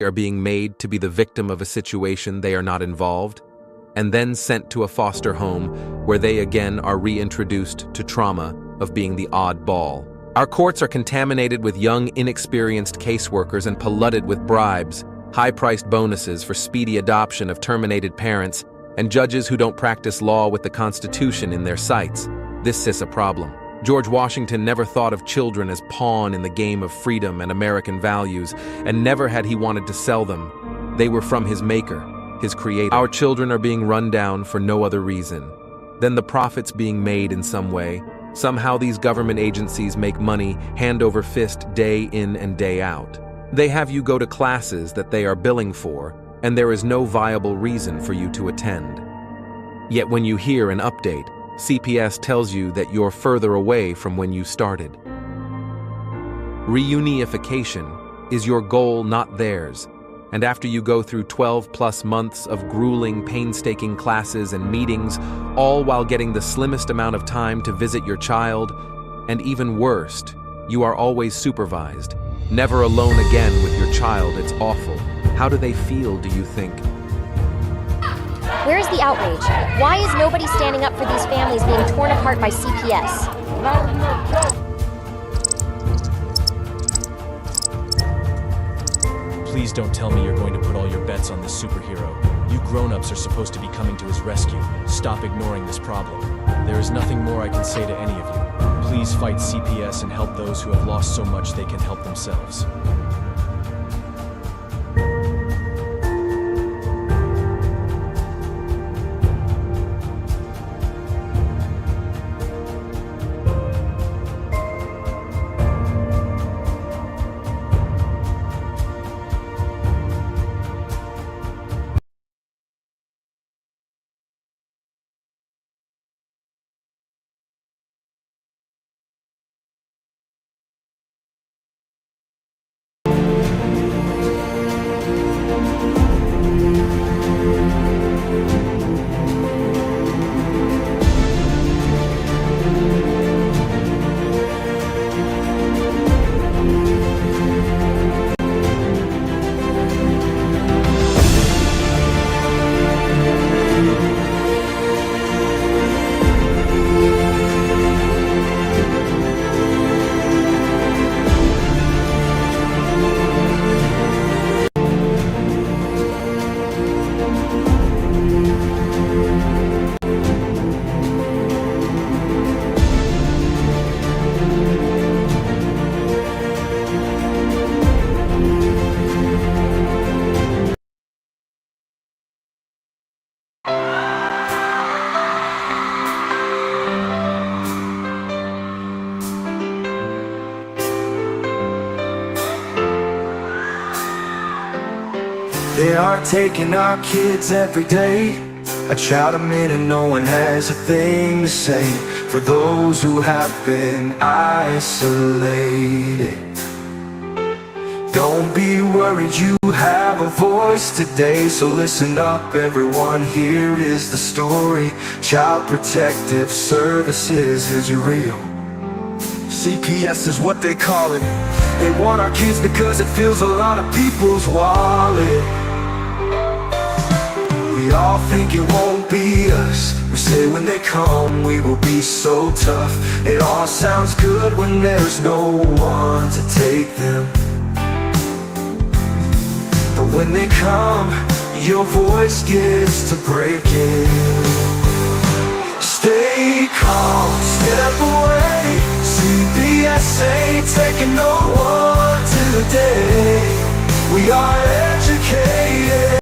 are being made to be the victim of a situation they are not involved, and then sent to a foster home where they again are reintroduced to trauma of being the odd ball. Our courts are contaminated with young, inexperienced caseworkers and polluted with bribes, high-priced bonuses for speedy adoption of terminated parents, and judges who don't practice law with the Constitution in their sights. This is a problem. George Washington never thought of children as pawn in the game of freedom and American values, and never had he wanted to sell them. They were from his maker, his creator. Our children are being run down for no other reason than the profits being made in some way. Somehow these government agencies make money hand over fist day in and day out. They have you go to classes that they are billing for, and there is no viable reason for you to attend. Yet when you hear an update, CPS tells you that you're further away from when you started. Reunification is your goal, not theirs. And after you go through 12+ months of grueling, painstaking classes and meetings, all while getting the slimmest amount of time to visit your child, and even worst, you are always supervised, never alone again with your child. It's awful. How do they feel, do you think? Where's the outrage? Why is nobody standing up for these families being torn apart by CPS? Please don't tell me you're going to put all your bets on this superhero. You grown-ups are supposed to be coming to his rescue. Stop ignoring this problem. There is nothing more I can say to any of you. Please fight CPS and help those who have lost so much they can help themselves. They are taking our kids every day. I shout them in and no one has a thing to say. For those who have been isolated, don't be worried, you have a voice today. So listen up everyone, here is the story. Child Protective Services is real. CPS is what they call it. They want our kids because it fills a lot of people's wallet. We all think it won't be us. We say when they come we will be so tough. It all sounds good when there's no one to take them. But when they come, your voice gets to breaking. Stay calm, step away. CPS ain't taking no one today. We are educated.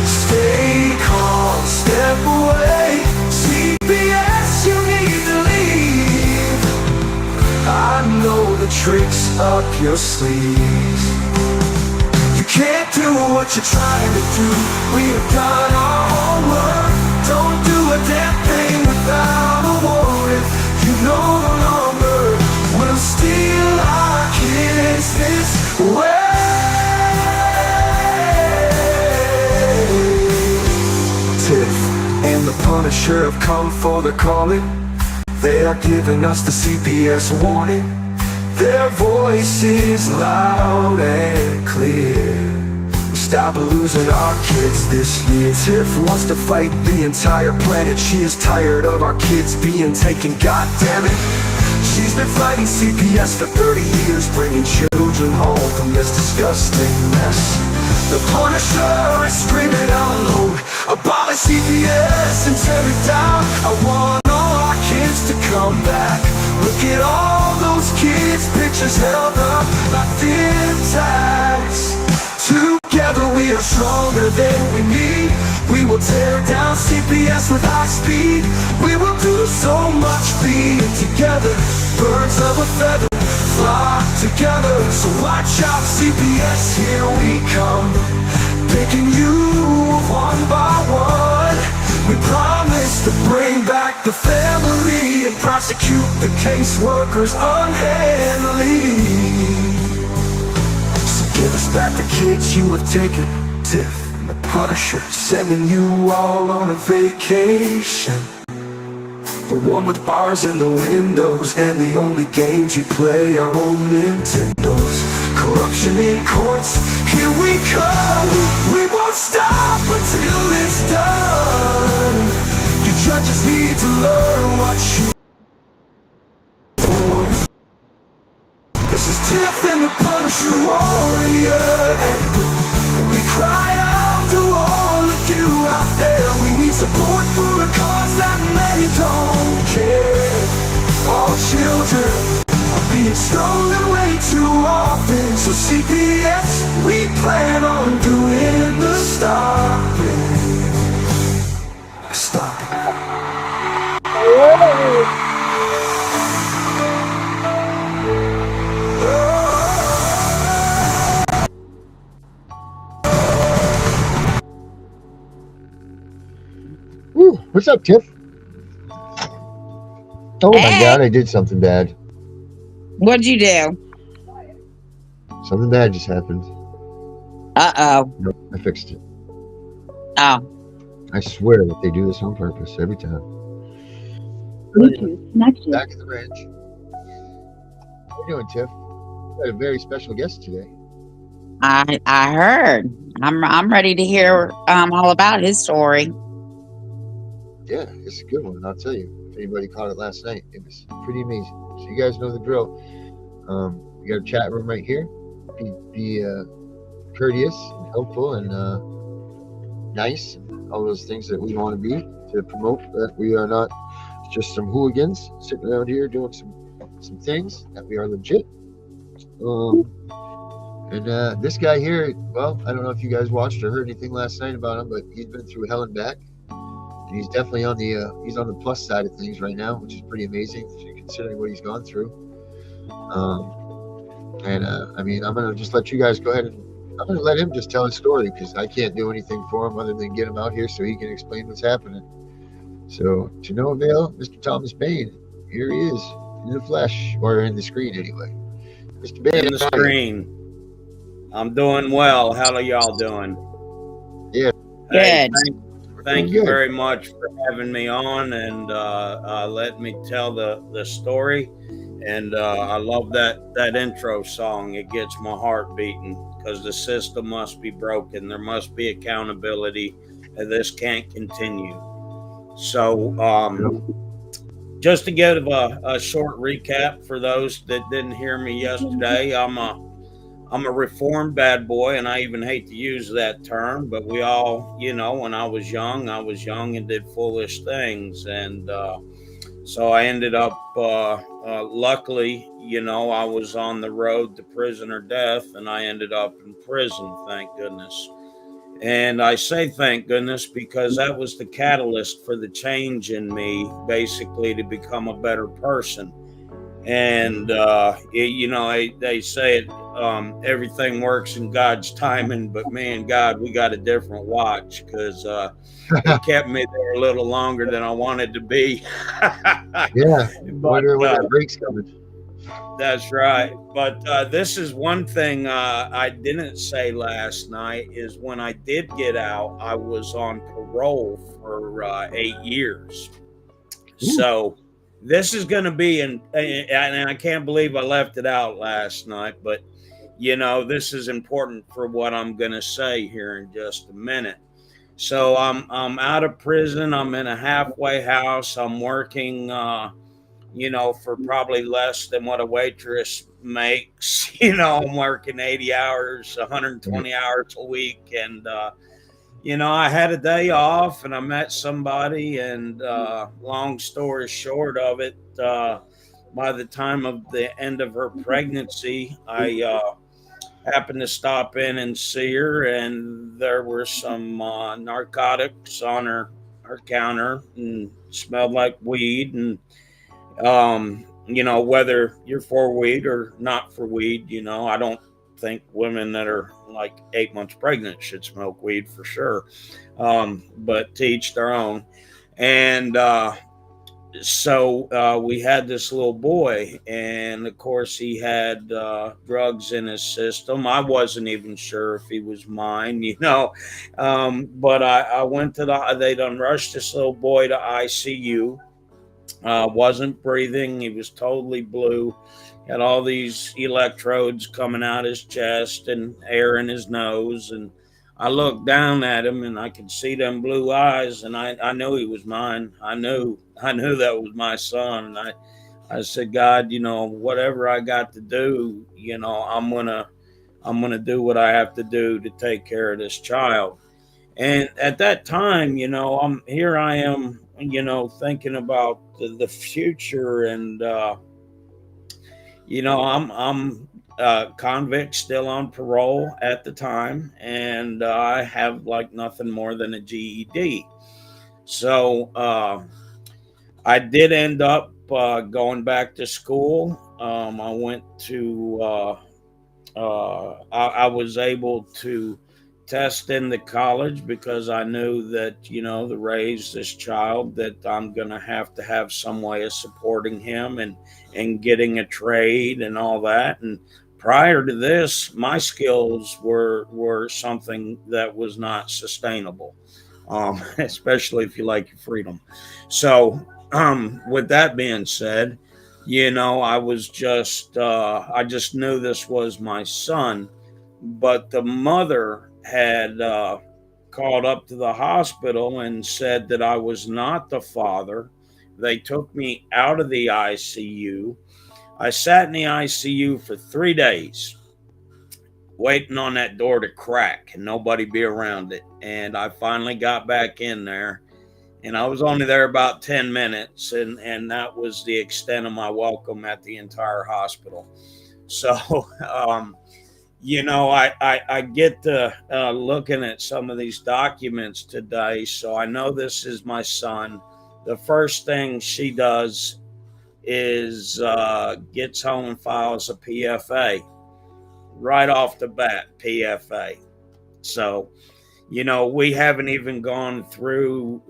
Stay calm, step away. CPS, you need to leave. I know the tricks up your sleeves. You can't do what you're trying to do. We have done our homework. Don't do a damn thing without a warrant. You no longer will steal our kids this way. Tiff and the Punisher have come for the calling. They are giving us the CPS warning. their voices loud and clear. Stop losing our kids this year. Tiff wants to fight the entire planet. She is tired of our kids being taken, god damn it. She's been fighting CPS for 30 years, bringing children home from this disgusting mess. The Punisher is screaming out loud, abolish CPS and tear it down. I want all our kids to come back. Look at all those kids' pictures held up like thin tags. Together we are stronger than we need. We will tear down CPS with high speed. We will do so much being together. Birds of a feather flock together. So watch out CPS, here we come. Picking you one by one. We promise to bring back the family and prosecute the caseworkers unhandily. Give us back the kids you have taken. Tiff and the Punisher sending you all on a vacation. The one with bars in the windows and the only games you play are old Nintendos. Corruption in courts, here we come. We won't stop until it's done. You judges need to learn what you. This is Tiff and the Punisher warrior. We cry out to all of you out there. We need support for a cause that many don't care. All children are being stolen way too often. So CPS, we plan on doing the stopping. Stopping. Woo, what's up, Tiff? Oh my God, I did something bad. What'd you do? Something bad just happened. Uh-oh. Nope, I fixed it. Oh. I swear that they do this on purpose every time. Back at the ranch. How you doing, Tiff? We got a very special guest today. I heard. I'm ready to hear all about his story. Yeah, it's a good one, I'll tell you. If anybody caught it last night, it was pretty amazing. So you guys know the drill. We got a chat room right here. Be courteous and helpful and nice, and all those things that we want to be, to promote that we are not just some hooligans sitting around here doing some things, that we are legit. This guy here, well, I don't know if you guys watched or heard anything last night about him, but he's been through hell and back. And he's definitely on the he's on the plus side of things right now, which is pretty amazing considering what he's gone through. I mean, I'm gonna just let you guys go ahead and I'm gonna let him just tell his story, because I can't do anything for him other than get him out here so he can explain what's happening. So, to no avail, Mr. Thomas Bain, here he is in the flesh, or in the screen anyway. Mr. Bain, in the screen. I'm doing well. How are y'all doing? Yeah. Hey, Good. thank you very much for having me on and letting me tell the story. And I love that intro song. It gets my heart beating, because the system must be broken. There must be accountability, and this can't continue. So just to give a short recap for those that didn't hear me yesterday, I'm a reformed bad boy, and I even hate to use that term, but we all, when I was young and did foolish things. And so I ended up, luckily, I was on the road to prison or death, and I ended up in prison, thank goodness. And I say thank goodness because that was the catalyst for the change in me, basically, to become a better person. And, they say it, everything works in God's timing, but man, God, we got a different watch, because it kept me there a little longer than I wanted to be. Yeah, wondering when that break's coming. That's right. But this is one thing I didn't say last night, is when I did get out, I was on parole for 8 years. Ooh. So this is going to be and I can't believe I left it out last night, but this is important for what I'm going to say here in just a minute. So I'm out of prison. I'm in a halfway house. I'm working, for probably less than what a waitress makes. I'm working 80 hours, 120 hours a week, and I had a day off, and I met somebody, and long story short of it, by the time of the end of her pregnancy, I happened to stop in and see her, and there were some narcotics on her counter and smelled like weed. And whether you're for weed or not for weed, I don't think women that are like 8 months pregnant should smoke weed for sure. But to each their own. And so we had this little boy, and of course he had drugs in his system. I wasn't even sure if he was mine, but I went to they done rushed this little boy to ICU. Wasn't breathing. He was totally blue. Had all these electrodes coming out his chest and air in his nose. And I looked down at him, and I could see them blue eyes, and I knew he was mine. I knew that was my son. And I said, God, whatever I got to do, I'm gonna do what I have to do to take care of this child. And at that time, I am, thinking about the future, and I'm convict, still on parole at the time, and I have like nothing more than a GED. So I did end up going back to school. I went to I was able to test in the college because I knew that, to raise this child, that I'm going to have some way of supporting him and getting a trade and all that. And prior to this, my skills were something that was not sustainable, especially if you like your freedom. So with that being said, I just knew this was my son. But the mother had called up to the hospital and said that I was not the father. They took me out of the ICU. I sat in the ICU for 3 days, waiting on that door to crack and nobody be around it. And I finally got back in there, and I was only there about 10 minutes, and that was the extent of my welcome at the entire hospital. So, I get to looking at some of these documents today, so I know this is my son. The first thing she does is gets home and files a PFA. Right off the bat, PFA. So, we haven't even gone through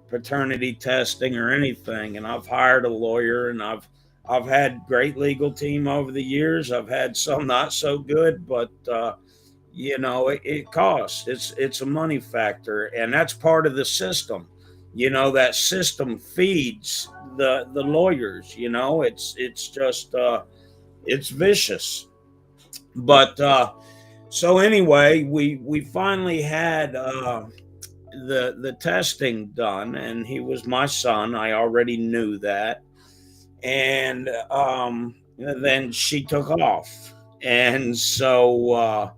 paternity testing or anything, and I've hired a lawyer, and I've had great legal team over the years. I've had some not so good, but it costs. It's a money factor, and that's part of the system. That system feeds the lawyers. It's just it's vicious. But so anyway, we finally had the testing done, and he was my son. I already knew that. And then she took off, and so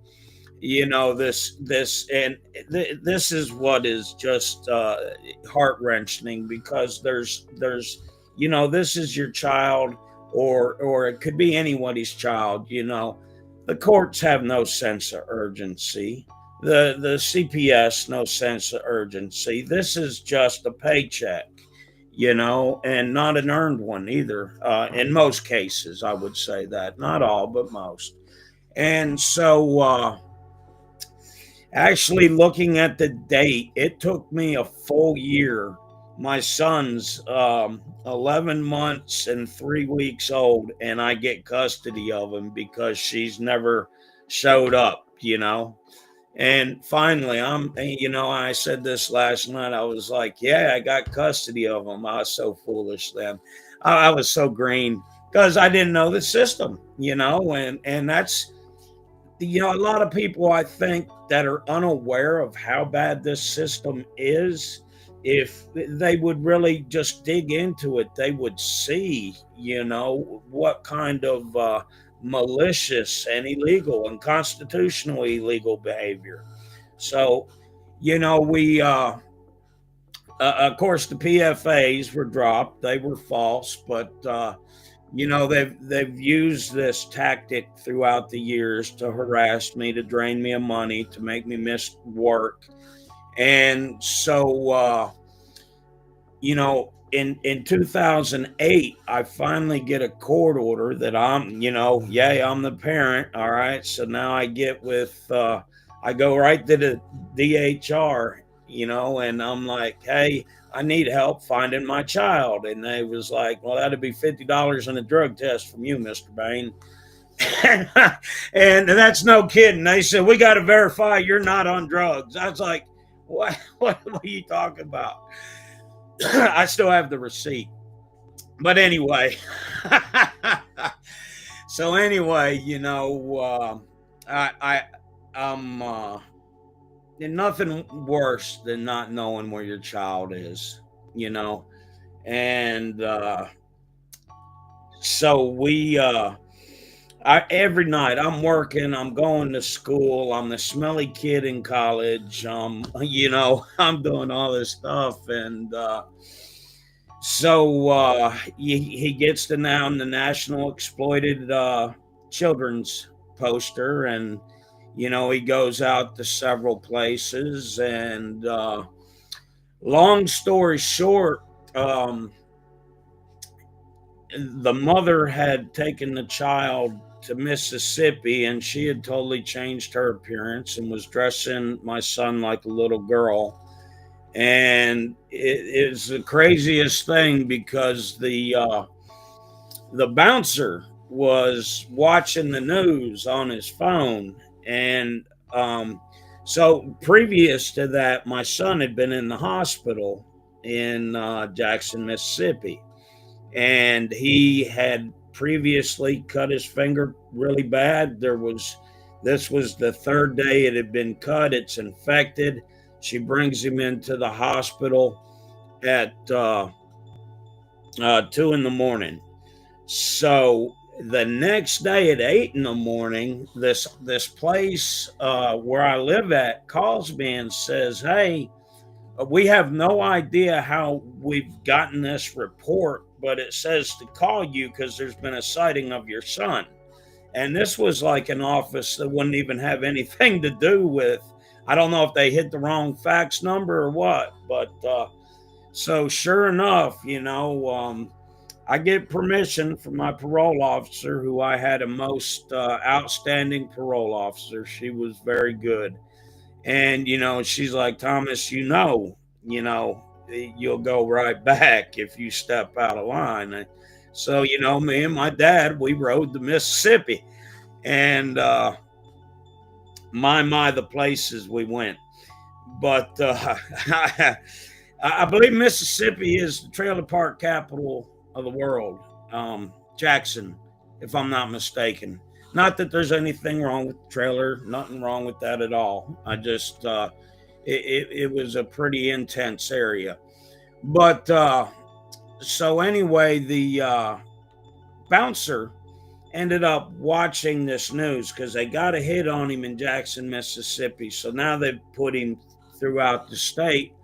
this is what is just heart-wrenching, because there's this is your child, or it could be anybody's child. The courts have no sense of urgency. The CPS, no sense of urgency. This is just a paycheck, and not an earned one either. In most cases, I would say that. Not all, but most. And so, actually, looking at the date, it took me a full year. My son's 11 months and 3 weeks old, and I get custody of him because she's never showed up, And finally, I said this last night. I was like, yeah, I got custody of them. I was so foolish then. I was so green because I didn't know the system, and that's, a lot of people I think that are unaware of how bad this system is. If they would really just dig into it, they would see, what kind of malicious and illegal and constitutional illegal behavior. So, we of course the PFAs were dropped; they were false, but they've used this tactic throughout the years to harass me, to drain me of money, to make me miss work, and so in 2008, I finally get a court order that I'm the parent. All right. So now I go right to the DHR, and I'm like, hey, I need help finding my child. And they was like, well, that'd be $50 in a drug test from you, Mr. Bain. And that's no kidding. They said, we got to verify you're not on drugs. I was like, what are you talking about? I still have the receipt. But anyway, so anyway, I'm nothing worse than not knowing where your child is, and so every night I'm working, I'm going to school, I'm the smelly kid in college, I'm doing all this stuff, and so he gets to now the National Exploited Children's poster, and he goes out to several places, and long story short, the mother had taken the child to Mississippi, and she had totally changed her appearance and was dressing my son like a little girl. And it is the craziest thing because the bouncer was watching the news on his phone, and so previous to that, my son had been in the hospital in Jackson, Mississippi, and he had previously cut his finger really bad. This was the third day it had been cut. It's infected. She brings him into the hospital at 2 in the morning. So the next day at 8 in the morning, this place where I live at calls me and says, hey, we have no idea how we've gotten this report, but it says to call you because there's been a sighting of your son. And this was like an office that wouldn't even have anything to do with, I don't know if they hit the wrong fax number or what, but so sure enough, I get permission from my parole officer, who I had a most outstanding parole officer. She was very good. And, she's like, Thomas, you'll go right back if you step out of line. So, me and my dad, we rode to Mississippi, and the places we went. But I believe Mississippi is the trailer park capital of the world. Jackson, if I'm not mistaken. Not that there's anything wrong with the trailer, nothing wrong with that at all. I just, it was a pretty intense area. But so anyway, the bouncer ended up watching this news because they got a hit on him in Jackson, Mississippi. So now they've put him throughout the state,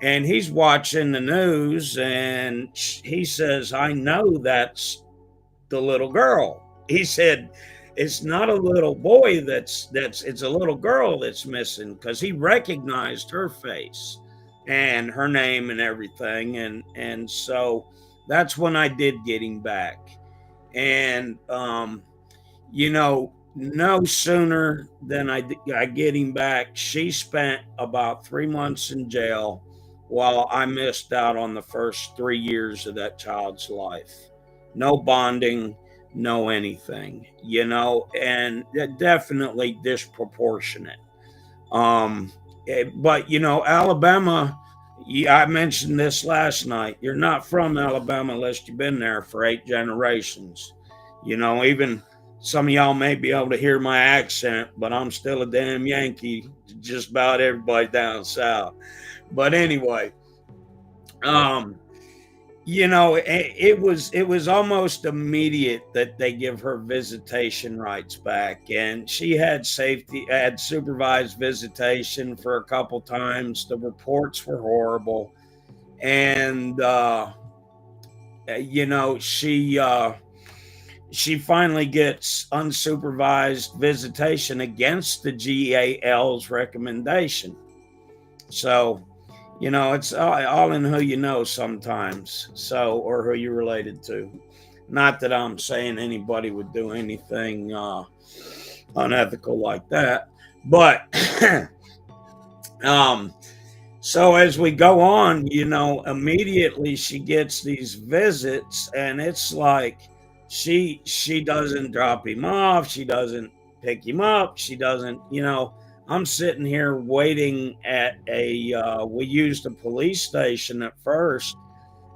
and he's watching the news, and he says, I know that's the little girl. He said, it's not a little boy it's a little girl that's missing, because he recognized her face and her name and everything. And so that's when I did get him back. And, no sooner than I get him back, she spent about 3 months in jail, while I missed out on the first 3 years of that child's life. No bonding, no anything, and definitely disproportionate. But Alabama. Yeah, I mentioned this last night. You're not from Alabama unless you've been there for 8 generations. Even some of y'all may be able to hear my accent, but I'm still a damn Yankee to just about everybody down south. But anyway, um, it was almost immediate that they give her visitation rights back, and she had supervised visitation for a couple times. The reports were horrible, and you know she finally gets unsupervised visitation against the GAL's recommendation. So it's all in who you know sometimes, or who you're related to. Not that I'm saying anybody would do anything unethical like that, but so as we go on, immediately she gets these visits, and it's like she doesn't drop him off, she doesn't pick him up, she doesn't. I'm sitting here waiting at we used a police station at first,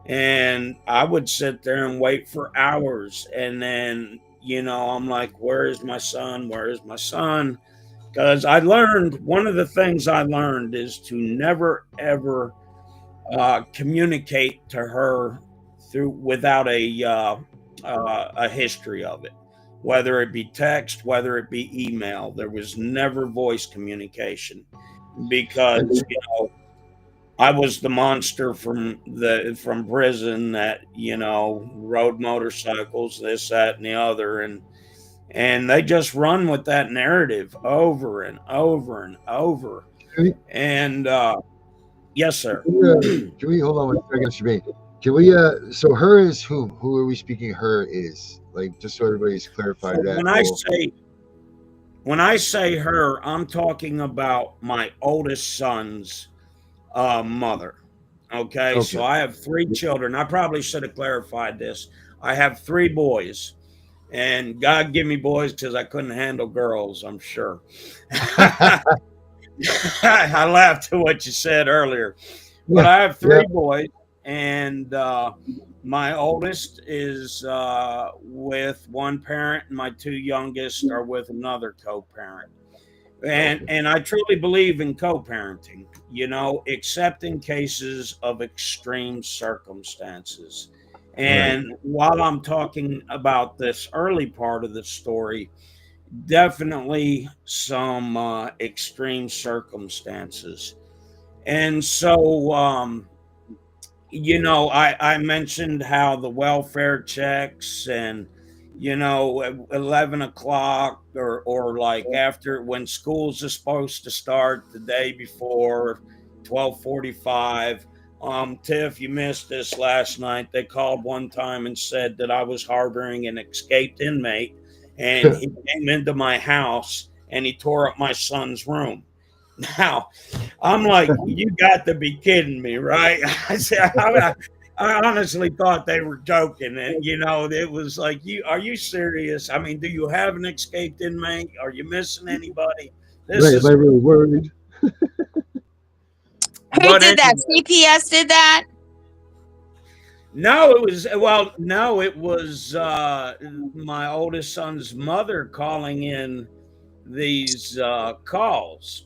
and I would sit there and wait for hours, and then I'm like, where is my son? Where is my son? Because one of the things I learned is to never ever communicate to her without a history of it, whether it be text, whether it be email. There was never voice communication, because I was the monster from prison that rode motorcycles, this, that, and the other, and they just run with that narrative over and over and over. And yes, sir. Can we hold on one second, Shabane? Can we so her is whom? Who are we speaking her is? Like, just so everybody's clarified that. When I say her, I'm talking about my oldest son's mother. Okay, so I have 3 children. I probably should have clarified this. I have 3 boys, and God give me boys because I couldn't handle girls, I'm sure. I laughed at what you said earlier, but I have 3 boys, and my oldest is with one parent, and my 2 youngest are with another co-parent. And I truly believe in co-parenting, except in cases of extreme circumstances. And while I'm talking about this early part of the story, definitely some extreme circumstances. And so, I mentioned how the welfare checks, and at 11 o'clock, or like after, when schools are supposed to start the day before, 12:45. Tiff, you missed this last night. They called one time and said that I was harboring an escaped inmate, and he came into my house and he tore up my son's room. Now, I'm like, you got to be kidding me, right? I honestly thought they were joking, and it was like, are you serious? I mean, do you have an escaped inmate? Are you missing anybody? Am I really worried? Who did that? CPS did that? No, it was my oldest son's mother calling in these calls.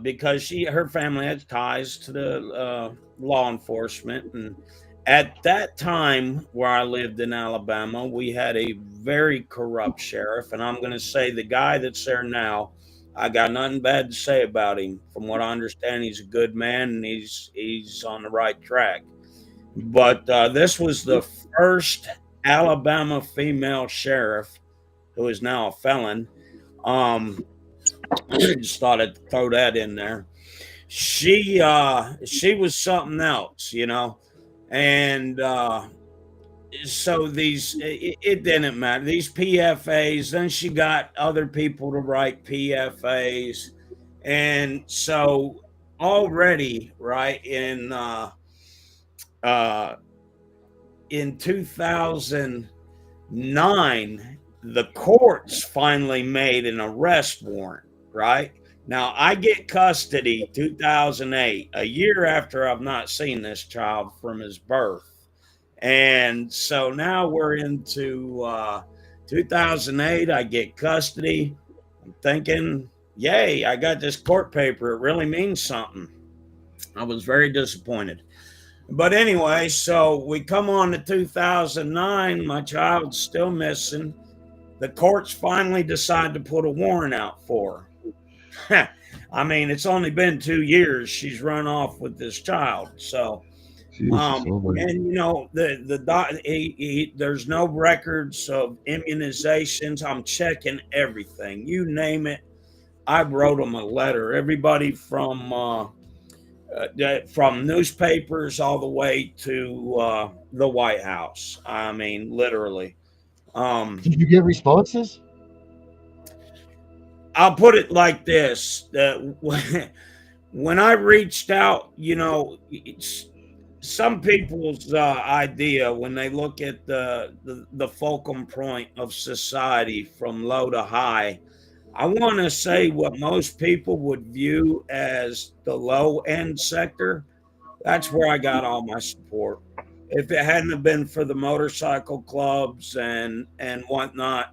Because her family has ties to the law enforcement, and at that time where I lived in Alabama, we had a very corrupt sheriff, and I'm going to say the guy that's there now, I got nothing bad to say about him. From what I understand, he's a good man, and he's on the right track. But this was the first Alabama female sheriff, who is now a felon. Just thought I'd throw that in there. She was something else, and so it didn't matter. These PFAs. Then she got other people to write PFAs, and so already, right, in 2009, the courts finally made an arrest warrant. Right Now I get custody 2008, a year after I've not seen this child from his birth. And so now we're into 2008. I get custody. I'm thinking, yay, I got this court paper. It really means something. I was very disappointed. But anyway, so we come on to 2009. My child's still missing. The courts finally decide to put a warrant out for her. I mean, it's only been 2 years. She's run off with this child. So, Jesus, oh my. and you know, there's no records of immunizations. I'm checking everything. You name it. I wrote them a letter. Everybody from newspapers all the way to the White House. I mean, literally. Did you get responses? I'll put it like this: when I reached out, you know, some people's idea when they look at the fulcrum point of society from low to high, I want to say what most people would view as the low end sector. That's where I got all my support. If it hadn't have been for the motorcycle clubs and whatnot,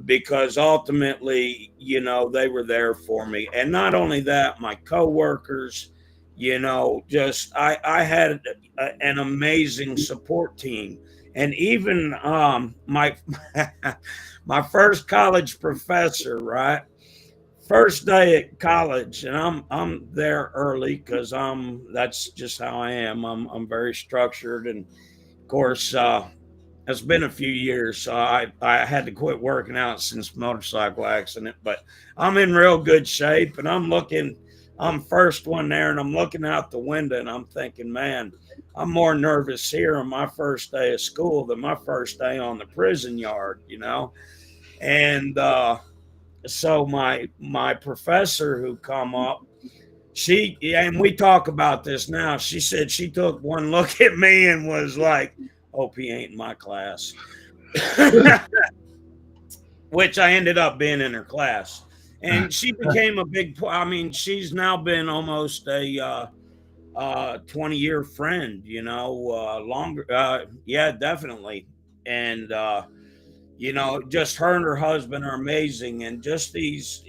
because ultimately, you know, they were there for me. And not only that, my coworkers, you know, just I had an amazing support team. And even my my first college professor, right? First day at college, and I'm there early because that's just how I am. I'm very structured, and of course, it's been a few years, so I had to quit working out since motorcycle accident. But I'm in real good shape, and I'm first one there, and I'm looking out the window, and I'm thinking, man, I'm more nervous here on my first day of school than my first day on the prison yard, you know. And so my professor who come up, and we talk about this now. She said she took one look at me and was like, "Hope he ain't in my class," which I ended up being in her class. And she became a big. I mean, she's now been almost a 20-year friend. You know, longer. Yeah, definitely. And you know, just her and her husband are amazing, and just these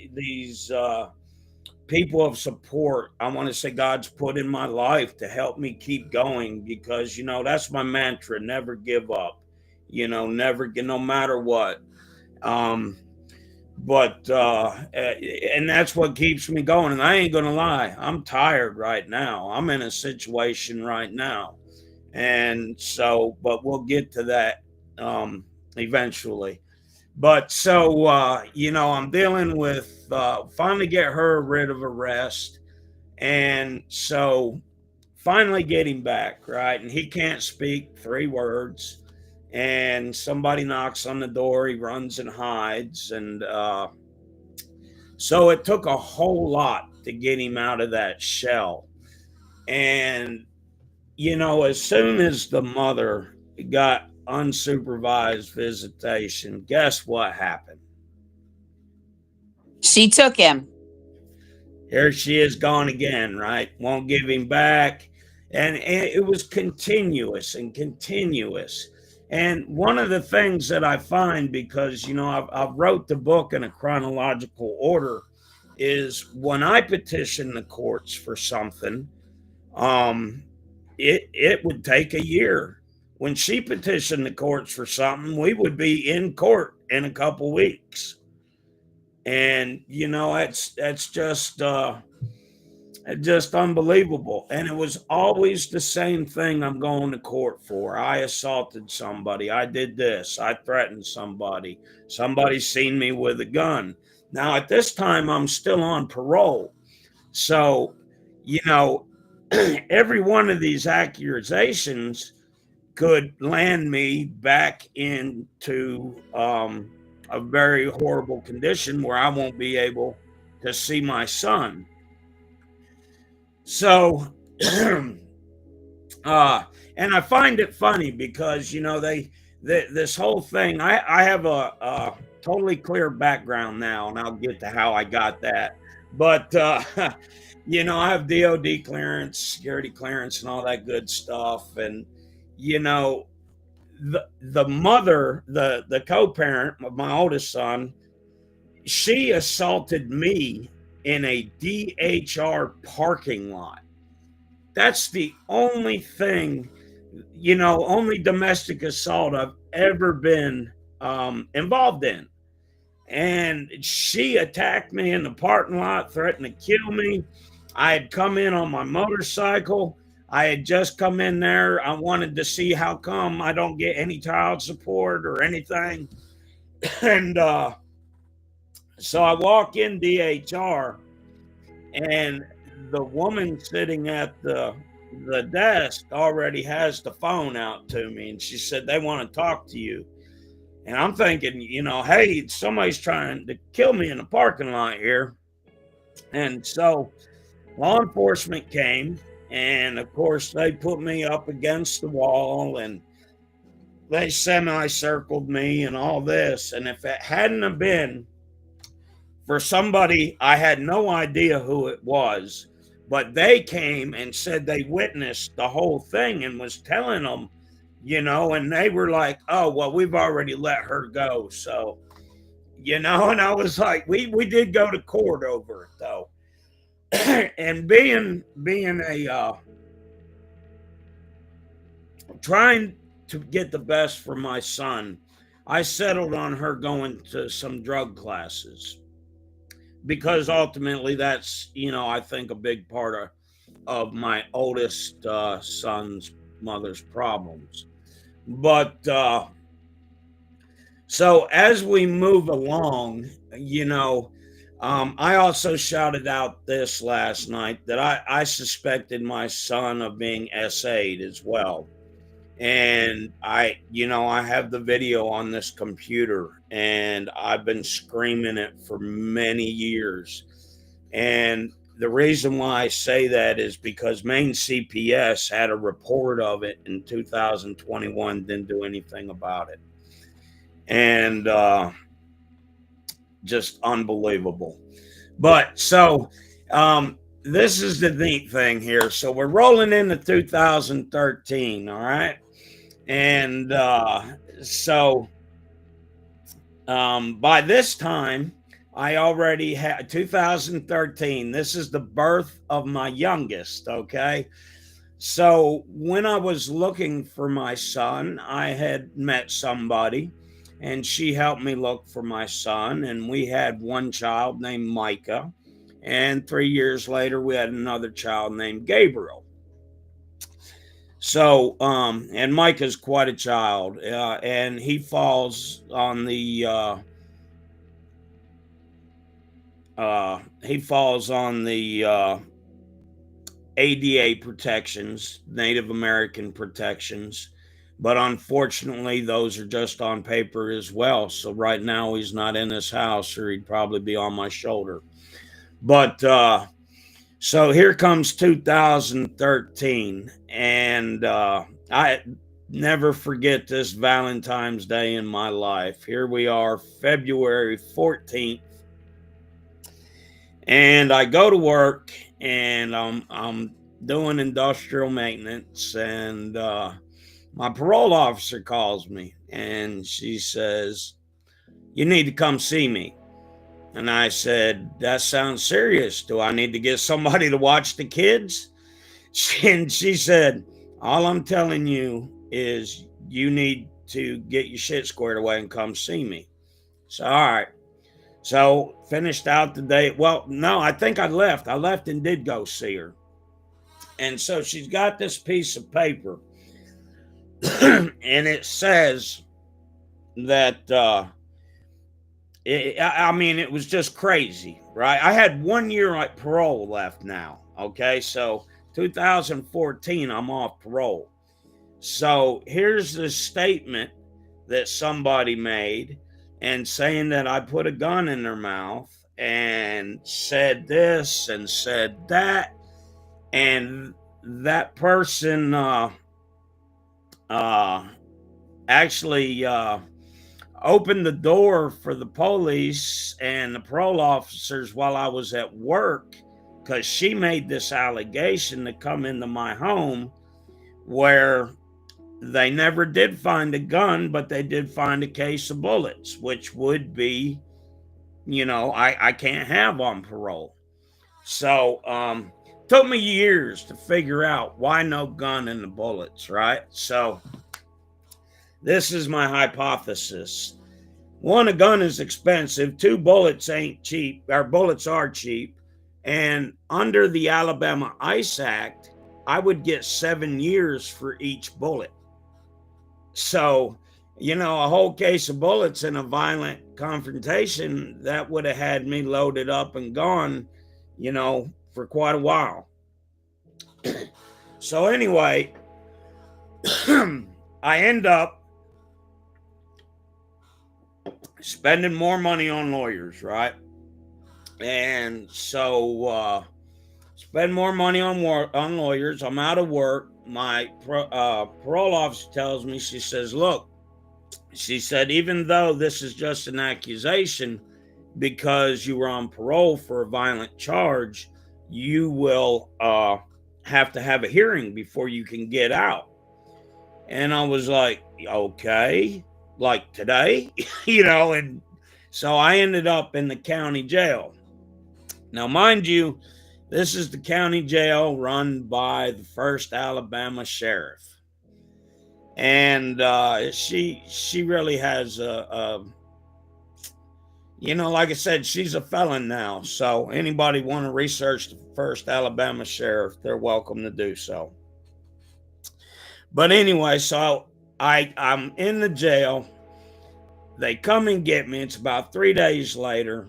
people of support, I want to say God's put in my life to help me keep going, because you know that's my mantra: never give up. You know, never get, no matter what. Um, but and that's what keeps me going. And I ain't gonna lie, I'm tired right now. I'm in a situation right now, and so, but we'll get to that eventually. But so you know, I'm dealing with finally get her rid of arrest, and so finally get him back, right? And he can't speak 3 words, and somebody knocks on the door. He runs and hides, and so it took a whole lot to get him out of that shell. And you know, as soon as the mother got unsupervised visitation, guess what happened? She took him. Here she is gone again, right? Won't give him back. And it was continuous and continuous. And one of the things that I find, because, you know, I've wrote the book in a chronological order, is when I petition the courts for something, it would take a year. When she petitioned the courts for something, we would be in court in a couple weeks. And you know, that's just unbelievable. And it was always the same thing I'm going to court for. I assaulted somebody. I did this. I threatened somebody. Somebody's seen me with a gun. Now at this time, I'm still on parole. So, you know, every one of these accusations could land me back into a very horrible condition where I won't be able to see my son. So, and I find it funny because, you know, this whole thing, I have totally clear background now, and I'll get to how I got that. But you know, I have DOD clearance, security clearance, and all that good stuff. And you know, the mother, the co-parent of my oldest son, she assaulted me in a DHR parking lot. That's the only thing, you know, only domestic assault I've ever been involved in. And she attacked me in the parking lot, threatened to kill me. I had come in on my motorcycle. I had just come in there. I wanted to see how come I don't get any child support or anything. And so I walk in DHR, and the woman sitting at the desk already has the phone out to me, and she said they want to talk to you. And I'm thinking, you know, hey, somebody's trying to kill me in the parking lot here. And so law enforcement came, and of course they put me up against the wall, and they semicircled me and all this. And if it hadn't have been for somebody, I had no idea who it was, but they came and said they witnessed the whole thing and was telling them, you know, and they were like, oh, well, we've already let her go. So, you know, and I was like, we did go to court over it though. And being a trying to get the best for my son, I settled on her going to some drug classes, because ultimately that's, you know, I think a big part of my oldest son's mother's problems. But so as we move along, you know, I also shouted out this last night that I suspected my son of being SA'd as well. And you know, I have the video on this computer, and I've been screaming it for many years. And the reason why I say that is because Maine CPS had a report of it in 2021, didn't do anything about it. And just unbelievable. But so this is the neat thing here. So we're rolling into 2013, all right? And so by this time, I already had 2013. This is the birth of my youngest, okay? So when I was looking for my son, I had met somebody, and she helped me look for my son. And we had one child named Micah. And 3 years later, we had another child named Gabriel. So, and Micah's quite a child, and he falls on the ADA protections, Native American protections, but unfortunately, those are just on paper as well. So right now, he's not in this house, or he'd probably be on my shoulder. But so here comes 2013, and I never forget this Valentine's Day in my life. Here we are, February 14th, and I go to work, and I'm doing industrial maintenance, and my parole officer calls me, and she says, "You need to come see me." And I said, "That sounds serious. Do I need to get somebody to watch the kids?" And she said, "All I'm telling you is you need to get your shit squared away and come see me." So, all right. So finished out the day. Well, no, I think I left. I left and did go see her. And so she's got this piece of paper, and it says that, I mean, it was just crazy, right? I had 1 year like parole left now. Okay. So 2014, I'm off parole. So here's the statement that somebody made, and saying that I put a gun in their mouth and said this and said that. And that person actually opened the door for the police and the parole officers while I was at work, because she made this allegation to come into my home where they never did find a gun, but they did find a case of bullets, which would be, I can't have on parole. So took me years to figure out why no gun in the bullets, right? So this is my hypothesis. One, a gun is expensive. Two, bullets ain't cheap. Our bullets are cheap. And under the Alabama ICE Act, I would get 7 years for each bullet. So, a whole case of bullets in a violent confrontation, that would have had me loaded up and gone, for quite a while. So anyway, I end up spending more money on lawyers, right? And so spend more money on lawyers. I'm out of work. My parole officer tells me, she says, look, she said, even though this is just an accusation, because you were on parole for a violent charge, you will have to have a hearing before you can get out. And I was like, okay, like today, and so I ended up in the county jail. Now, mind you, this is the county jail run by the first Alabama sheriff. And she really has like I said, she's a felon now. So anybody want to research the first Alabama sheriff, they're welcome to do so. But anyway, so I'm in the jail. They come and get me. It's about 3 days later.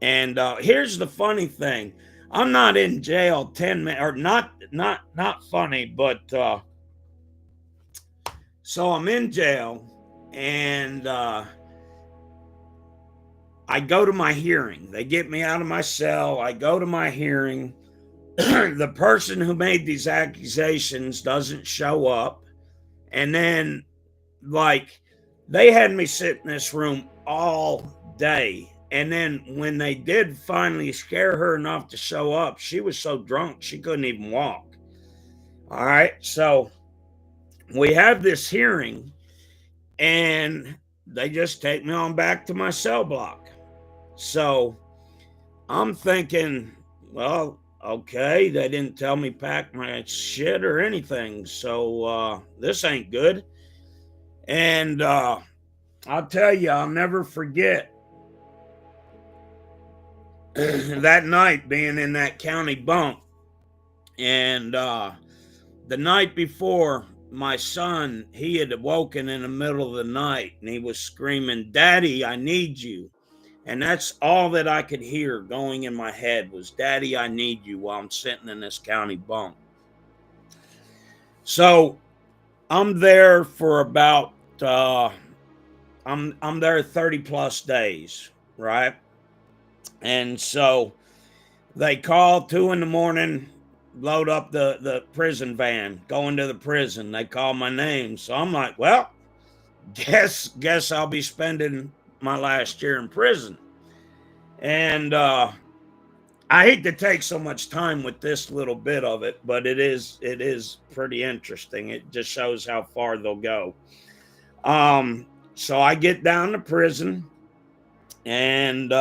And here's the funny thing. I'm not in jail 10 minutes, or not funny, but so I'm in jail, and I go to my hearing. They get me out of my cell. I go to my hearing. The person who made these accusations doesn't show up. And then, they had me sit in this room all day. And then when they did finally scare her enough to show up, she was so drunk she couldn't even walk. All right. So we have this hearing, and they just take me on back to my cell block. So I'm thinking, well, okay, they didn't tell me pack my shit or anything. So this ain't good. And I'll tell you, I'll never forget that night being in that county bunk. And the night before, my son, he had awoken in the middle of the night, and he was screaming, "Daddy, I need you." And that's all that I could hear going in my head was, "Daddy, I need you," while I'm sitting in this county bunk. So I'm there for about I'm there 30 plus days, right? And so they call 2 a.m, load up the prison van, go into the prison. They call my name. So I'm like, well, guess I'll be spending my last year in prison. And I hate to take so much time with this little bit of it, but it is pretty interesting. It just shows how far they'll go. So I get down to prison, and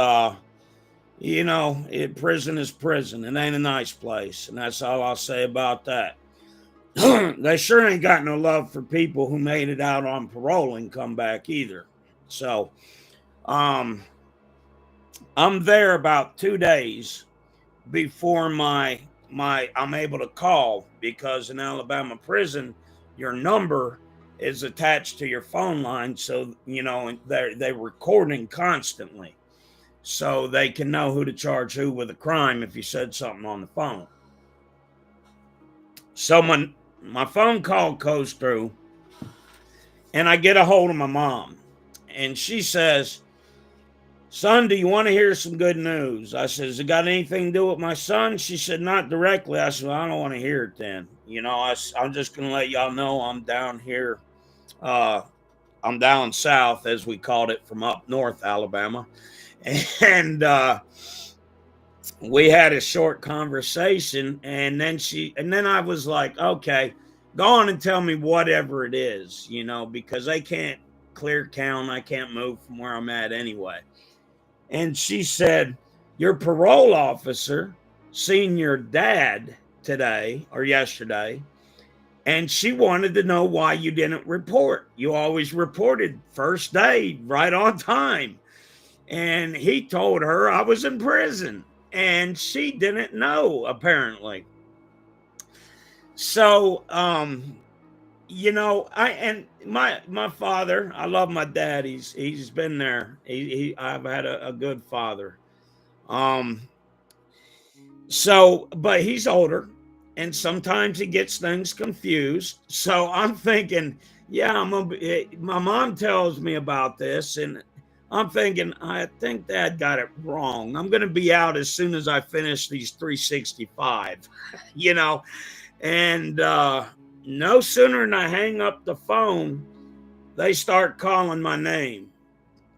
prison is prison. It ain't a nice place, and that's all I'll say about that. They sure ain't got no love for people who made it out on parole and come back either. So I'm there about 2 days before my I'm able to call, because in Alabama prison, your number is attached to your phone line. So, they're recording constantly, so they can know who to charge who with a crime if you said something on the phone. So my phone call goes through, and I get a hold of my mom, and she says, "Son, do you want to hear some good news?" I said, "Has it got anything to do with my son?" She said, "Not directly." I said, "Well, I don't want to hear it then. I'm just going to let y'all know I'm down here. I'm down south, as we called it, from up north Alabama. And we had a short conversation, and then I was like, okay, go on and tell me whatever it is, because they can't clear count. I can't move from where I'm at anyway. And she said, your parole officer seen your dad today or yesterday, and she wanted to know why you didn't report. You always reported first day, right on time. And he told her I was in prison, and she didn't know, apparently. So, my father, I love my dad. He's been there. I've had a good father. But he's older, and sometimes he gets things confused. So I'm thinking, yeah, my mom tells me about this, and I'm thinking, I think Dad got it wrong. I'm going to be out as soon as I finish these 365, and no sooner than I hang up the phone, they start calling my name,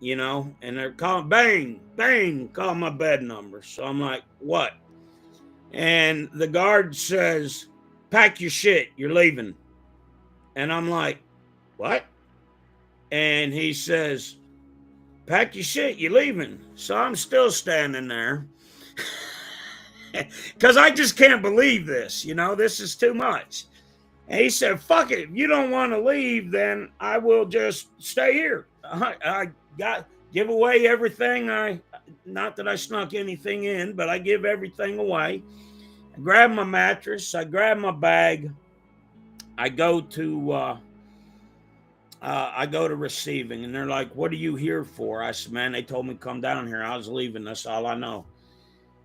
and they're calling, bang, bang, call my bed number. So I'm like, what? And the guard says, pack your shit, you're leaving. And I'm like, what? And he says, pack your shit, you're leaving. So I'm still standing there because I just can't believe this. This is too much. And he said, fuck it. If you don't want to leave, then I will just stay here. I give away everything. Not that I snuck anything in, but I give everything away. I grab my mattress. I grab my bag. I go to receiving, and they're like, what are you here for? I said, man, they told me to come down here. I was leaving. That's all I know.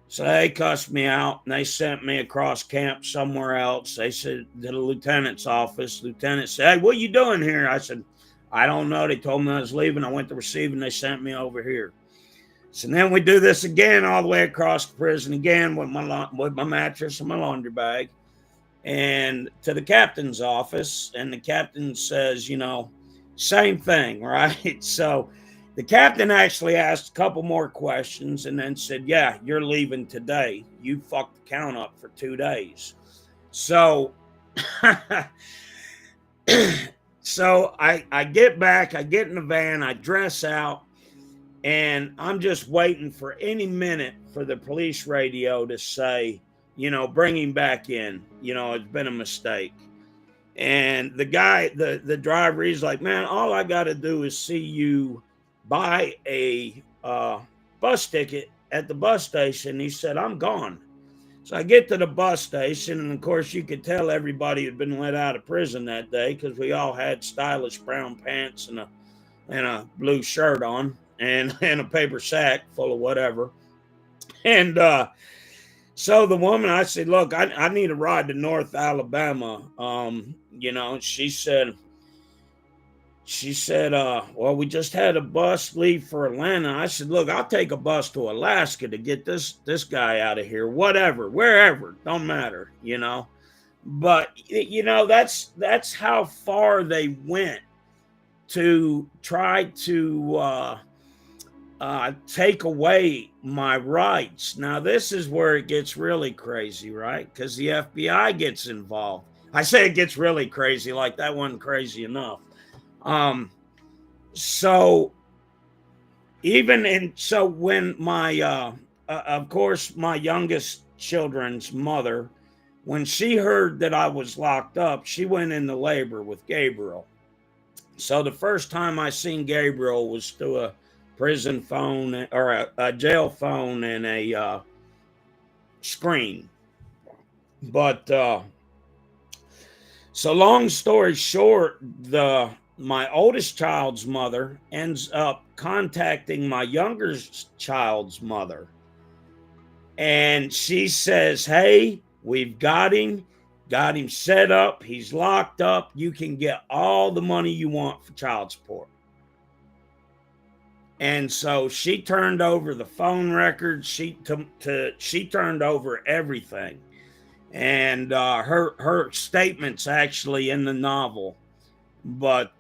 So they cussed me out, and they sent me across camp somewhere else. They said to the lieutenant's office. Lieutenant said, hey, what are you doing here? I said, I don't know. They told me I was leaving. I went to receiving. They sent me over here. So then we do this again all the way across the prison again with my mattress and my laundry bag, and to the captain's office. And the captain says, same thing, right? So the captain actually asked a couple more questions and then said, yeah, you're leaving today. You fucked the count up for 2 days. So, so I get back, I get in the van, I dress out, and I'm just waiting for any minute for the police radio to say, bring him back in. It's been a mistake. And the guy, the driver, he's like, man, all I got to do is see you buy a bus ticket at the bus station. He said, I'm gone. So I get to the bus station, and of course you could tell everybody had been let out of prison that day because we all had stylish brown pants and a blue shirt on and a paper sack full of whatever. And so the woman, I said, look, I need a ride to North Alabama. She said, well, we just had a bus leave for Atlanta. I said, look, I'll take a bus to Alaska to get this guy out of here, whatever, wherever, don't matter, But, that's how far they went to try to take away my rights. Now, this is where it gets really crazy, right? Because the FBI gets involved. I say it gets really crazy, like that wasn't crazy enough. So when my, of course, my youngest children's mother, when she heard that I was locked up, she went into labor with Gabriel. So the first time I seen Gabriel was through a prison phone or a jail phone and a screen. But so long story short, my oldest child's mother ends up contacting my younger child's mother. And she says, hey, we've got him set up. He's locked up. You can get all the money you want for child support. And so she turned over the phone records. She turned over everything. And her statement's actually in the novel. But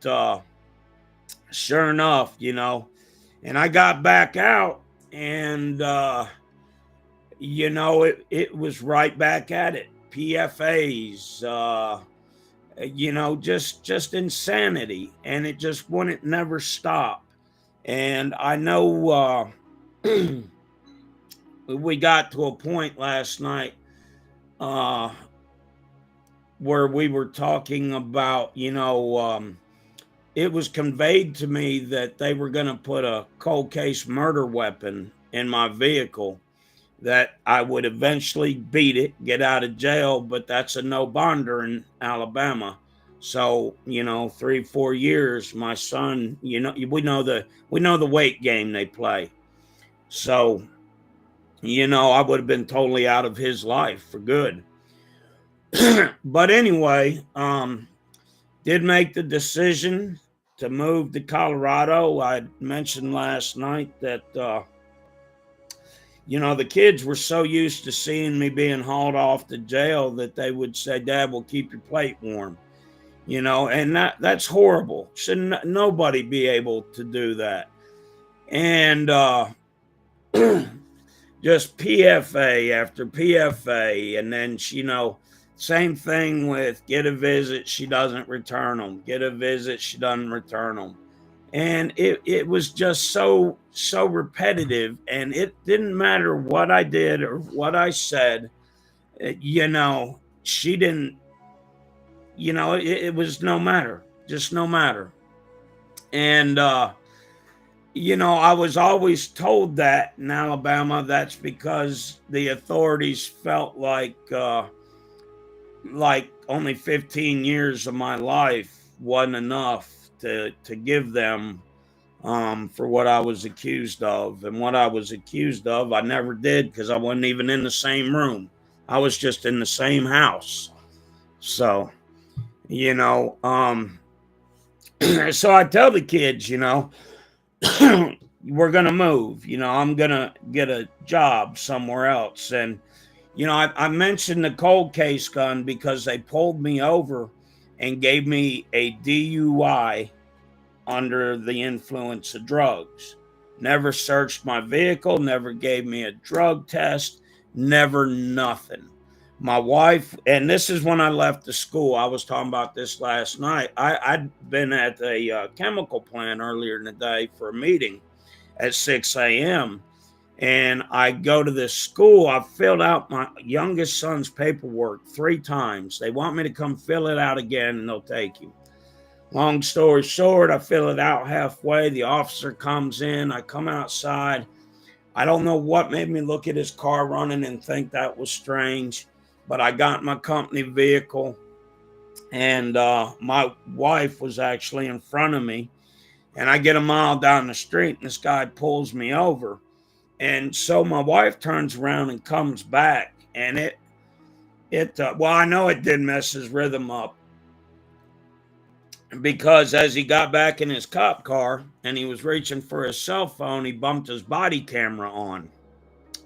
sure enough, and I got back out, and it was right back at it. PFAs, just insanity, and it just wouldn't never stop. And I know we got to a point last night uh, where we were talking about, it was conveyed to me that they were going to put a cold case murder weapon in my vehicle, that I would eventually beat it, get out of jail, but that's a no bonder in Alabama. So, 3-4 years, my son, we know the weight game they play. So, I would have been totally out of his life for good. But anyway, did make the decision to move to Colorado. I mentioned last night that the kids were so used to seeing me being hauled off to jail that they would say, "Dad, we'll keep your plate warm." And that's horrible. Should nobody be able to do that? And just PFA after PFA, and then same thing with get a visit, she doesn't return them. Get a visit, she doesn't return them. And it was just so repetitive, and it didn't matter what I did or what I said. She didn't. It was no matter, just no matter. And I was always told that in Alabama. That's because the authorities felt like only 15 years of my life wasn't enough to give them for what I was accused of. And what I was accused of, I never did, because I wasn't even in the same room. I was just in the same house. So, so I tell the kids, we're going to move, I'm going to get a job somewhere else. And, I mentioned the cold case gun because they pulled me over and gave me a DUI under the influence of drugs. Never searched my vehicle, never gave me a drug test, never nothing. My wife, and this is when I left the school. I was talking about this last night. I'd been at a chemical plant earlier in the day for a meeting at 6 a.m. And I go to this school. I filled out my youngest son's paperwork 3 times. They want me to come fill it out again, and they'll take you. Long story short, I fill it out halfway. The officer comes in. I come outside. I don't know what made me look at his car running and think that was strange, but I got my company vehicle, and my wife was actually in front of me. And I get a mile down the street, and this guy pulls me over. And so my wife turns around and comes back, and well, I know it did mess his rhythm up, because as he got back in his cop car and he was reaching for his cell phone, he bumped his body camera on.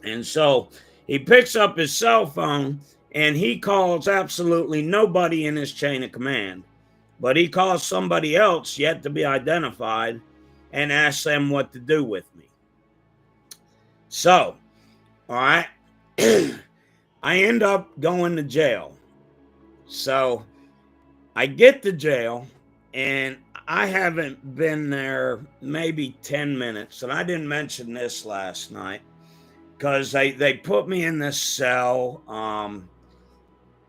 And so he picks up his cell phone and he calls absolutely nobody in his chain of command, but he calls somebody else yet to be identified and asks them what to do with me. So, all right, I end up going to jail. So I get to jail, and I haven't been there maybe 10 minutes. And I didn't mention this last night because they put me in this cell.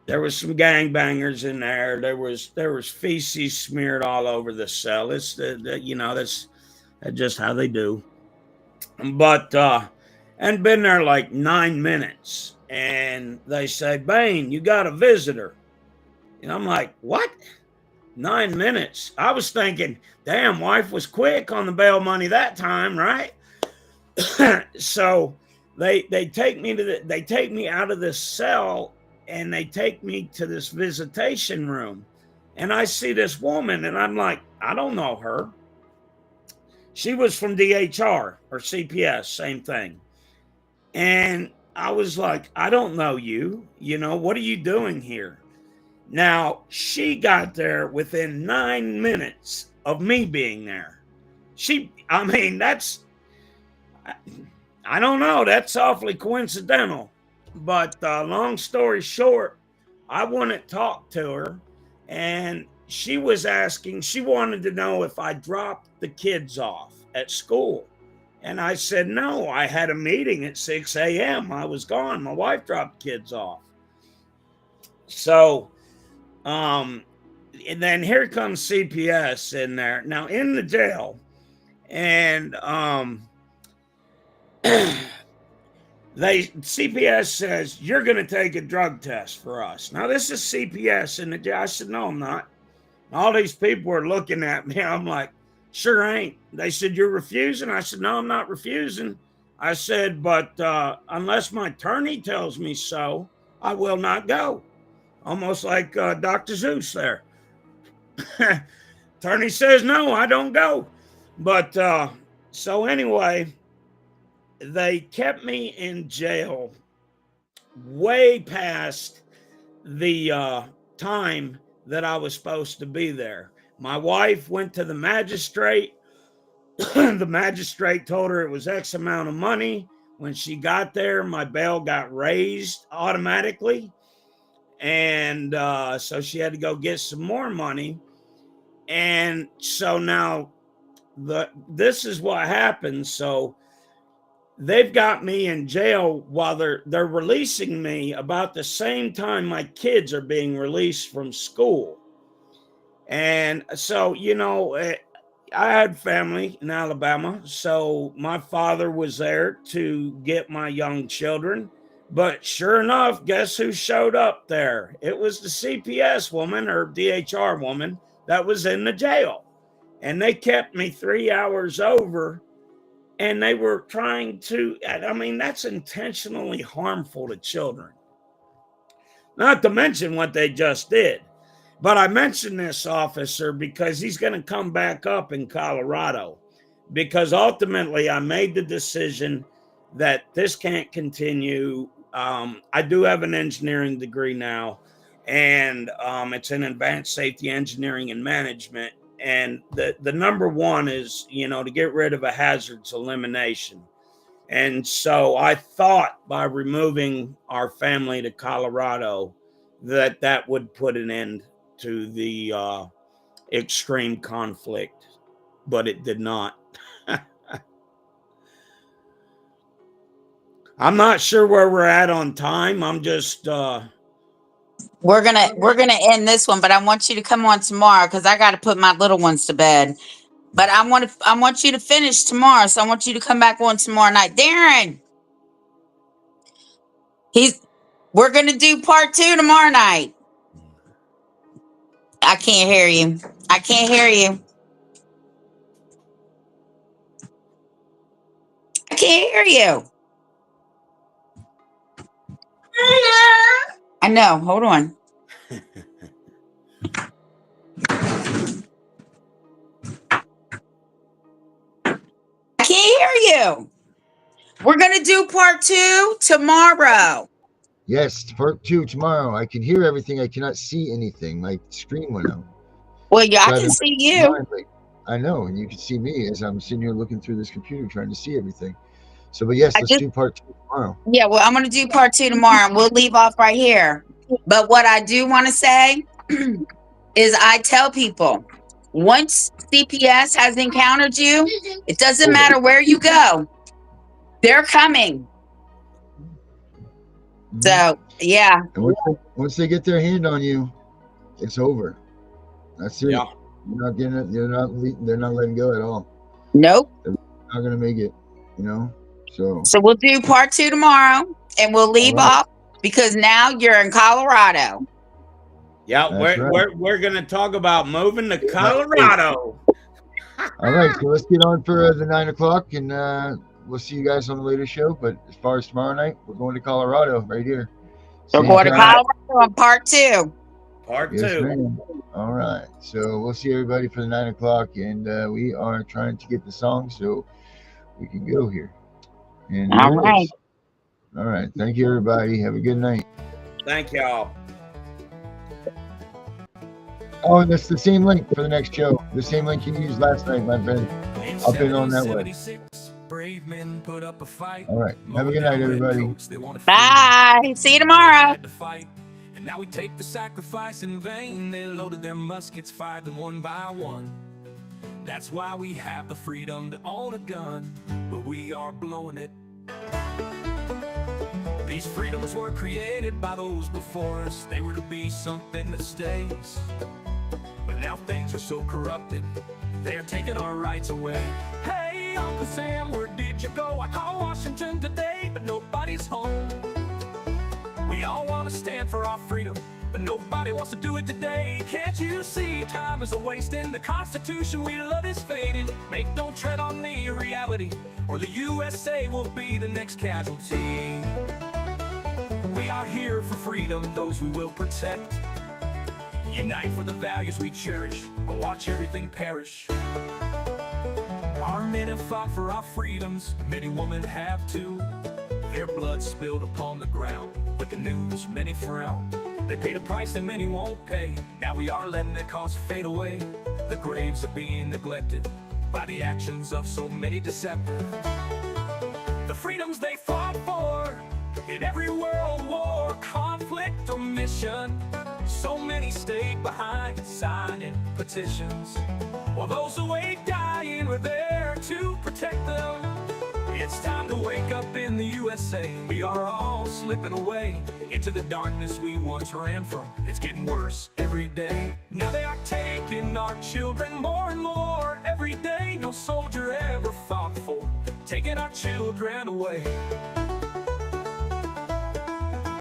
There was some gangbangers in there. There was feces smeared all over the cell. It's that's just how they do. But and been there like 9 minutes, and they say, "Bane, you got a visitor." And I'm like, "What? 9 minutes?" I was thinking, damn, wife was quick on the bail money that time, right? So they take me out of this cell, and they take me to this visitation room. And I see this woman, and I'm like, I don't know her. She was from DHR or CPS, same thing. And I was like, I don't know you. What are you doing here? Now, she got there within 9 minutes of me being there. I mean, I don't know. That's awfully coincidental. But long story short, I wouldn't talk to her. And she wanted to know if I dropped the kids off at school. And I said, no, I had a meeting at 6 a.m. I was gone. My wife dropped the kids off. So, and then here comes CPS in there. Now in the jail. And CPS says, you're going to take a drug test for us. Now, this is CPS in the jail. I said, no, I'm not. All these people are looking at me. I'm like, sure ain't. They said, you're refusing? I said, no, I'm not refusing. I said, but unless my attorney tells me so, I will not go. Almost like Dr. Zeus there. Attorney says, no, I don't go. But so anyway, they kept me in jail way past the time that I was supposed to be there. My wife went to the magistrate. The magistrate told her it was X amount of money. When she got there, my bail got raised automatically. And so she had to go get some more money. And so now this is what happened. So they've got me in jail while they're releasing me about the same time my kids are being released from school. And so, you know, I had family in Alabama. So my father was there to get my young children. But sure enough, guess who showed up there? It was the CPS woman or DHR woman that was in the jail. And they kept me 3 hours over. And they were trying to, I mean, that's intentionally harmful to children. Not to mention what they just did. But I mentioned this officer because he's going to come back up in Colorado. Because ultimately I made the decision that this can't continue. I do have an engineering degree now. And it's in advanced safety engineering and management. And the number one is, you know, to get rid of a hazards elimination. And so I thought by removing our family to Colorado that would put an end to the extreme conflict, but it did not. I'm not sure where we're at on time. I'm just We're gonna end this one, but I want you to come on tomorrow because I got to put my little ones to bed. But I want you to finish tomorrow, so I want you to come back on tomorrow night, Darren. We're gonna do part 2 tomorrow night. I can't hear you. I can't hear you. I can't hear you. I know. Hold on. I can't hear you. We're going to do part 2 tomorrow. Yes, part 2 tomorrow. I can hear everything. I cannot see anything. My screen went out. Well, yeah, So I can see you. I know, and you can see me as I'm sitting here looking through this computer trying to see everything. So, but yes, let's do part 2 tomorrow. Yeah, well, I'm going to do part 2 tomorrow, and we'll leave off right here. But what I do want to say is I tell people, once CPS has encountered you, it doesn't matter where you go. They're coming. So, yeah. And once they get their hand on you, it's over. That's it. Yeah. You're not getting it. They're not letting go at all. Nope. They're not going to make it, you know? So we'll do part 2 tomorrow, and we'll leave off because now you're in Colorado. Yeah, we're going to talk about moving to Colorado. All right, so let's get on for the 9 o'clock, and we'll see you guys on the later show. But as far as tomorrow night, we're going to Colorado right here. We're going to Colorado on part 2. Part 2. Yes, ma'am. All right, so we'll see everybody for the 9 o'clock, and we are trying to get the song so we can go here. And all right. All right. Thank you, everybody. Have a good night. Thank y'all. Oh, and that's the same link for the next show. The same link you used last night, my friend. Up and on that way. Brave men put up a fight. All right. Have a good night, everybody. Bye. See you tomorrow. And now we take the sacrifice in vain. They loaded their muskets, fired them one by one. That's why we have the freedom to own a gun, but we are blowing it. These freedoms were created by those before us. They were to be something that stays. But now things are so corrupted, they're taking our rights away. Hey, Uncle Sam, where did you go? I called Washington today, but nobody's home. We all want to stand for our freedom, but nobody wants to do it today. Can't you see time is a waste and the Constitution we love is fading? Make no tread on the reality, or the USA will be the next casualty. We are here for freedom, those we will protect. Unite for the values we cherish, but watch everything perish. Our men have fought for our freedoms, many women have too. Their blood spilled upon the ground, with the news many frown. They paid a price that many won't pay. Now we are letting the cause fade away. The graves are being neglected by the actions of so many deceptive. The freedoms they fought for in every world war, conflict or mission. So many stayed behind signing petitions, while those away dying were there to protect them. It's time to wake up in the USA. We are all slipping away into the darkness we once ran from. It's getting worse every day. Now they are taking our children more and more every day. No soldier ever fought for taking our children away.